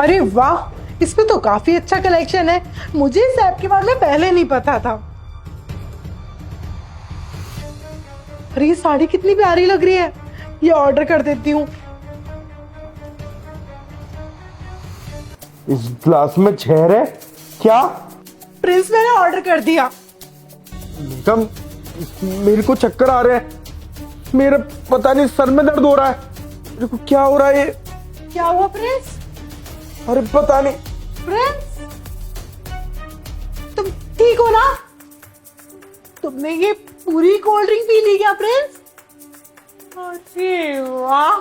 अरे वाह, इसमें तो काफी अच्छा कलेक्शन है। मुझे इस ऐप के बारे में पहले नहीं पता था। अरे ये साड़ी कितनी प्यारी लग रही है, ये ऑर्डर कर देती हूँ। इस ग्लास में छेर है क्या? प्रिंस, मैंने ऑर्डर कर दिया। एकदम मेरे को चक्कर आ रहे हैं, मेरा पता नहीं सर में दर्द हो रहा है, मेरे को क्या हो रहा है ये? क्या हुआ प्रिंस? अरे पता नहीं। प्रिंस, तुम ठीक हो ना? तुमने ये पूरी कोल्ड ड्रिंक पी ली क्या प्रिंस? अरे वाह,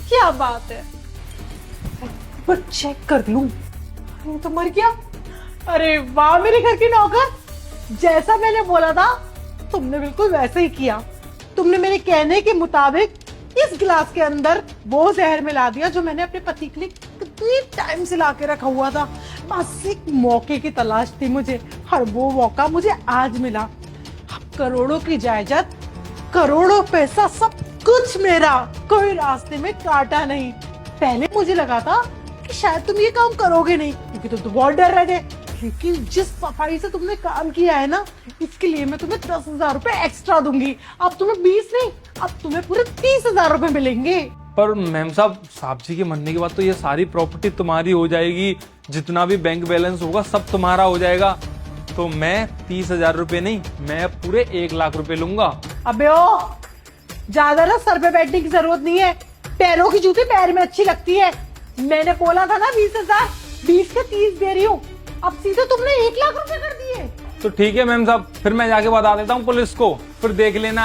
क्या बात है। पर चेक कर लूं, ये तो मर गया। अरे वाह मेरे घर के नौकर, जैसा मैंने बोला था तुमने बिल्कुल वैसे ही किया। तुमने मेरे कहने के मुताबिक इस गिलास के अंदर वो जहर मिला दिया जो मैंने अपने पति के लिए कितनी टाइम से ला के रखा हुआ था। बस एक मौके की तलाश थी मुझे, और वो मौका मुझे आज मिला। करोड़ों की जायदाद, करोड़ों पैसा, सब कुछ मेरा, कोई रास्ते में काटा नहीं। पहले मुझे लगा था कि शायद तुम ये काम करोगे नहीं, क्योंकि तुम तो बहुत डर रहे थे। लेकिन जिस सफाई से तुमने काम किया है ना, इसके लिए मैं तुम्हें 10,000 रुपए एक्स्ट्रा दूंगी। अब तुम्हें 20 नहीं, अब तुम्हें पूरे 30,000 रुपए मिलेंगे। पर मैम साहब जी के मरने के बाद तो ये सारी प्रॉपर्टी तुम्हारी हो जाएगी, जितना भी बैंक बैलेंस होगा सब तुम्हारा हो जाएगा। तो मैं 30,000 रुपए नहीं, मैं पूरे 1,00,000 रुपए लूंगा। अबे ओ, ज्यादा ना सर पे बैठने की जरूरत नहीं है। पैरों की जूती पैर में अच्छी लगती है। मैंने बोला था ना 20,000, 20 के 30 दे रही हूँ। अब सीधे तुमने 1,00,000 रुपए कर दिए। तो ठीक है मैम साहब, फिर मैं जाके बता देता हूँ पुलिस को, फिर देख लेना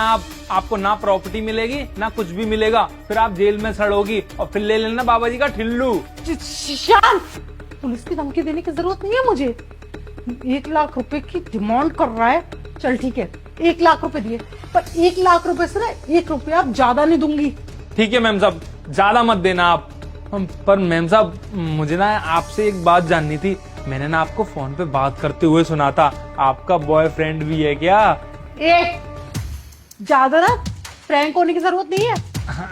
आपको ना प्रॉपर्टी मिलेगी ना कुछ भी मिलेगा, फिर आप जेल में सड़ोगी और फिर ले लेना बाबा जी का ठिल्लू। शांत, पुलिस की धमकी देने की जरूरत नहीं है मुझे। 1,00,000 रुपए की डिमांड कर रहा है, चल ठीक है 1,00,000 रुपए दिए, पर 1,00,000 रुपए से ना 1 रुपया आप ज्यादा नहीं दूंगी। ठीक है मैम साहब, ज्यादा मत देना आप। पर मैम साहब मुझे ना आपसे एक बात जाननी थी। मैंने ना आपको फोन पे बात करते हुए सुना था, आपका बॉयफ्रेंड भी है क्या? ज्यादा ना फ्रैंक होने की जरूरत नहीं है।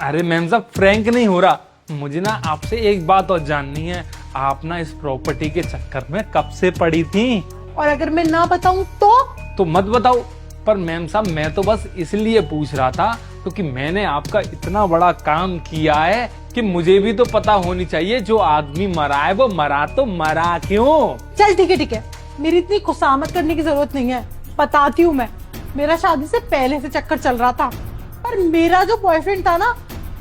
अरे मैम साहब फ्रैंक नहीं हो रहा, मुझे ना आपसे एक बात और जाननी है। आप ना इस प्रॉपर्टी के चक्कर में कब से पड़ी थी? और अगर मैं ना बताऊं तो मत बताओ। पर मैम साहब मैं तो बस इसलिए पूछ रहा था क्योंकि मैंने आपका इतना बड़ा काम किया है कि मुझे भी तो पता होनी चाहिए, जो आदमी मरा है वो मरा तो मरा क्यों? चल ठीक है, मेरी इतनी खुशामद करने की जरूरत नहीं है। बताती हूँ मैं, मेरा शादी से पहले से चक्कर चल रहा था, पर मेरा जो बॉयफ्रेंड था ना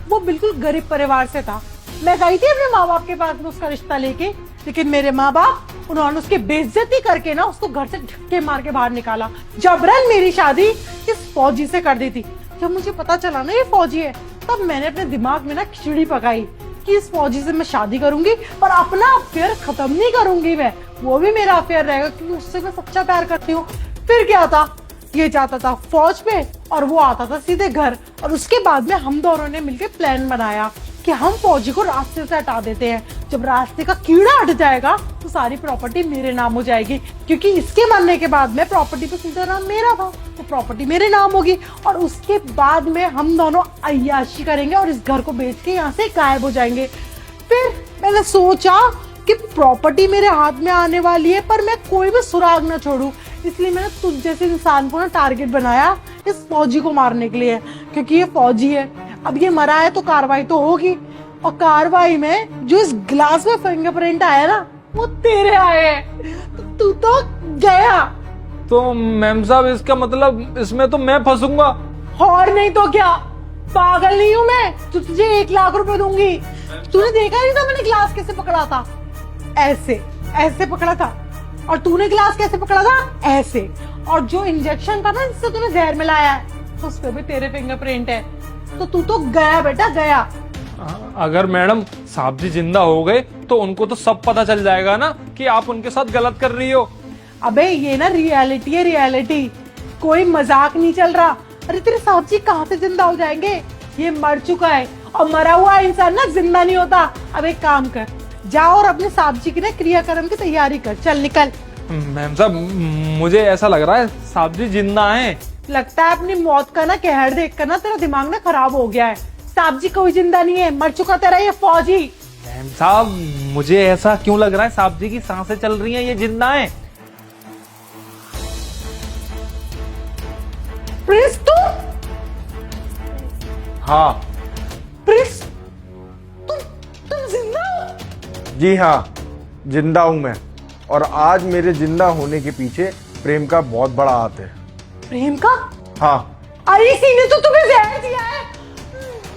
वो बिल्कुल गरीब परिवार से था। मैं गई थी अपने माँ बाप के पास में उसका रिश्ता लेके, लेकिन मेरे माँ बाप, उन्होंने उसकी बेइज्जती करके ना उसको घर से धक्के मार के बाहर निकाला। जबरन मेरी शादी इस फौजी से कर दी थी। जब मुझे पता चला ना ये फौजी है, तब मैंने अपने दिमाग में ना खिचड़ी पकाई कि इस फौजी से मैं शादी करूंगी, पर अपना अफेयर खत्म नहीं करूंगी मैं, वो भी मेरा अफेयर रहेगा क्योंकि उससे मैं सच्चा प्यार करती हूँ। फिर क्या था, ये जाता था फौज पे और वो आता था सीधे घर। और उसके बाद में हम दोनों ने मिलकर प्लान बनाया कि हम फौजी को रास्ते से हटा देते हैं। जब रास्ते का कीड़ा हट जाएगा तो सारी प्रॉपर्टी मेरे नाम हो जाएगी, क्योंकि इसके मरने के बाद में प्रॉपर्टी पे सीधा नाम मेरा था, तो प्रॉपर्टी मेरे नाम होगी। और उसके बाद में हम दोनों अय्याशी करेंगे और इस घर को बेच के यहाँ से गायब हो जाएंगे। फिर मैंने सोचा कि प्रॉपर्टी मेरे हाथ में आने वाली है, पर मैं कोई भी सुराग न छोड़ूं, इसलिए मैंने तुझ जैसे इंसान को ना टारगेट बनाया इस फौजी को मारने के लिए, क्योंकि ये फौजी है। अब ये मरा है तो कार्रवाई तो होगी, और कार्रवाई में जो इस गिलास में फिंगरप्रिंट आया ना वो तेरे आए हैं, तो तू तो गया। तो मैम साहब इसका मतलब इसमें तो मैं फंसूंगा? और नहीं तो क्या, पागल नहीं हूं मैं, तो तुझे 1,00,000 रुपए दूंगी। तूने देखा नहीं था मैंने गिलास कैसे पकड़ा था? ऐसे पकड़ा था। और तूने गिलास कैसे पकड़ा था? ऐसे। और जो इंजेक्शन था ना जिससे तूने जहर मिलाया है, उस पे भी तेरे फिंगरप्रिंट है। तो तू तो गया बेटा, गया। अगर मैडम साहब जी जिंदा हो गए तो उनको तो सब पता चल जाएगा ना कि आप उनके साथ गलत कर रही हो। अबे ये ना रियलिटी है, रियलिटी, कोई मजाक नहीं चल रहा। अरे तेरे साहब जी कहाँ से जिंदा हो जाएंगे, ये मर चुका है, और मरा हुआ इंसान ना जिंदा नहीं होता। अब एक काम कर, जा और अपने साहब जी की ना क्रियाक्रम की तैयारी कर, चल निकल। मैम साहब मुझे ऐसा लग रहा है साहब जी जिंदा हैं। लगता है अपनी मौत का ना कहर देखकर ना तेरा दिमाग ना खराब हो गया है। साहब जी कोई जिंदा नहीं है, मर चुका तेरा ये फौजी। मैम साहब, मुझे ऐसा क्यों लग रहा है साहब जी की सांसें चल रही हैं, ये जिंदा है। प्रिंस तू? हाँ प्रिंस तुम जिंदा हो? जी हाँ, जिंदा हूं मैं। और आज मेरे जिंदा होने के पीछे प्रेम का बहुत बड़ा हाथ है। प्रेम का? हाँ। अरे इसी ने तो तुम्हें जहर दिया है।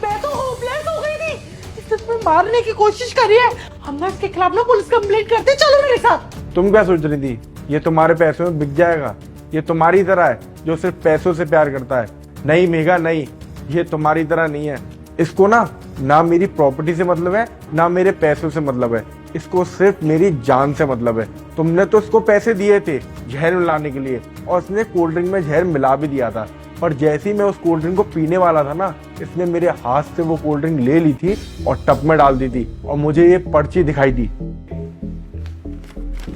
मैं तो होपलेस हो गई थी। इसने तुम्हें मारने की कोशिश करी है। हम ना इसके खिलाफ ना पुलिस कंप्लेंट करते, चलो मेरे साथ। तुम क्या सोच रही थी ये तुम्हारे पैसों में बिक जाएगा? ये तुम्हारी तरह है जो सिर्फ पैसों से प्यार करता है। नहीं मेघा नहीं, ये तुम्हारी तरह नहीं है। इसको ना मेरी प्रॉपर्टी से मतलब है, ना मेरे पैसों से मतलब है। इसको सिर्फ मेरी जान से मतलब है। तुमने तो इसको पैसे दिए थे जहर मिलाने के लिए, और इसने कोल्ड ड्रिंक में जहर मिला भी दिया था। पर जैसे ही मैं उस कोल्ड ड्रिंक को पीने वाला था ना, इसने मेरे हाथ से वो कोल्ड ड्रिंक ले ली थी और टब में डाल दी थी, और मुझे ये पर्ची दिखाई दी।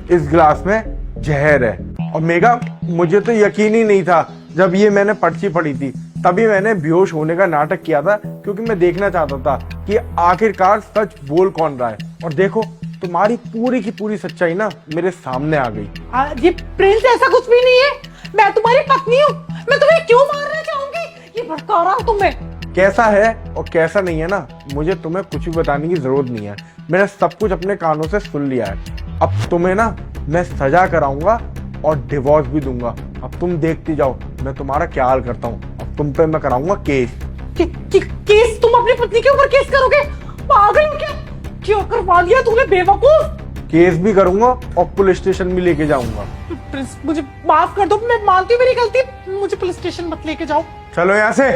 इस गिलास में जहर है। और मेघा, मुझे तो यकीन ही नहीं था जब ये मैंने पर्ची पढ़ी थी। तभी मैंने बेहोश होने का नाटक किया था, क्योंकि मैं देखना चाहता था कि आखिरकार सच बोल कौन रहा है। और देखो, तुम्हारी पूरी की पूरी सच्चाई ना मेरे सामने आ गई। ये प्रिंस ऐसा कुछ भी नहीं है। मैं तुम्हारी पत्नी हूँ। मैं तुम्हें क्यों मारना चाहूंगी? ये भड़का रहा हूँ तुम्हें। कैसा है और कैसा नहीं है ना, मुझे तुम्हें कुछ भी बताने की जरूरत नहीं है। मैंने सब कुछ अपने कानों से सुन लिया है। अब तुम्हें ना मैं सजा कराऊंगा और डिवोर्स भी दूंगा। अब तुम देखती जाओ मैं तुम्हारा क्या हाल करता हूँ। अब तुम पे मैं कराऊंगा केस। केस? तुम अपनी पत्नी के ऊपर केस करोगे? पागल हो क्या? क्यों करवा लिया तूने बेवकूफ? केस भी करूंगा और पुलिस स्टेशन भी लेके जाऊंगा। प्रिंस मुझे माफ कर दो, मैं मानती हूँ मेरी गलती। मुझे पुलिस स्टेशन मत लेके जाओ। चलो यहाँ से।